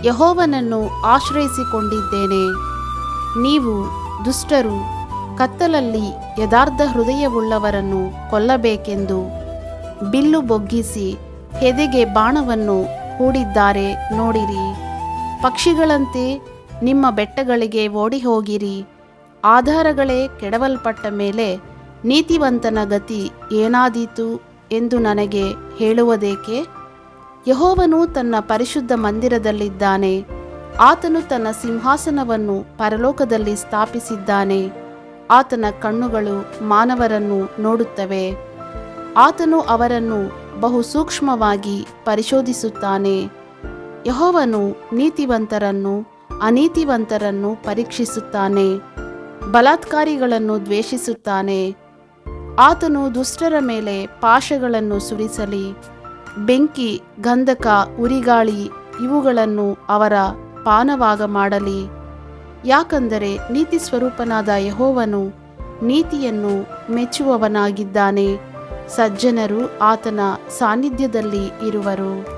ಯೆಹೋವನನ್ನು ಆಶ್ರಯಿಸಿಕೊಂಡಿದ್ದೇನೆ. ನೀವು ದುಷ್ಟರು ಕತ್ತಲಲ್ಲಿ ಯಥಾರ್ಥ ಹೃದಯವುಳ್ಳವರನ್ನು ಕೊಲ್ಲಬೇಕೆಂದು ಬಿಲ್ಲು ಬೊಗ್ಗಿಸಿ ಎದೆಗೆ ಬಾಣವನ್ನು ಹೂಡಿದ್ದಾರೆ ನೋಡಿರಿ. ಪಕ್ಷಿಗಳಂತೆ ನಿಮ್ಮ ಬೆಟ್ಟಗಳಿಗೆ ಓಡಿಹೋಗಿರಿ. ಆಧಾರಗಳೇ ಕೆಡವಲ್ಪಟ್ಟ ಮೇಲೆ ನೀತಿವಂತನ ಗತಿ ಏನಾದೀತು ಎಂದು ನನಗೆ ಹೇಳುವುದೇಕೆ? ಯೆಹೋವನು ತನ್ನ ಪರಿಶುದ್ಧ ಮಂದಿರದಲ್ಲಿದ್ದಾನೆ. ಆತನು ತನ್ನ ಸಿಂಹಾಸನವನ್ನು ಪರಲೋಕದಲ್ಲಿ ಸ್ಥಾಪಿಸಿದ್ದಾನೆ. ಆತನ ಕಣ್ಣುಗಳು ಮಾನವರನ್ನು ನೋಡುತ್ತವೆ. ಆತನು ಅವರನ್ನು ಬಹು ಸೂಕ್ಷ್ಮವಾಗಿ ಪರಿಶೋಧಿಸುತ್ತಾನೆ. ಯೆಹೋವನು ನೀತಿವಂತರನ್ನು ಅನೀತಿವಂತರನ್ನು ಪರೀಕ್ಷಿಸುತ್ತಾನೆ. ಬಲಾತ್ಕಾರಿಗಳನ್ನು ದ್ವೇಷಿಸುತ್ತಾನೆ. ಆತನು ದುಷ್ಟರ ಮೇಲೆ ಪಾಶಗಳನ್ನು ಸುರಿಸಲಿ. ಬೆಂಕಿ, ಗಂಧಕ, ಉರಿಗಾಳಿ ಇವುಗಳನ್ನು ಅವರ ಪಾನವಾಗ ಮಾಡಲಿ. ಯಾಕಂದರೆ ನೀತಿ ಸ್ವರೂಪನಾದ ಯೆಹೋವನು ನೀತಿಯನ್ನು ಮೆಚ್ಚುವವನಾಗಿದ್ದಾನೆ. ಸಜ್ಜನರು ಆತನ ಸಾನ್ನಿಧ್ಯದಲ್ಲಿ ಇರುವರು.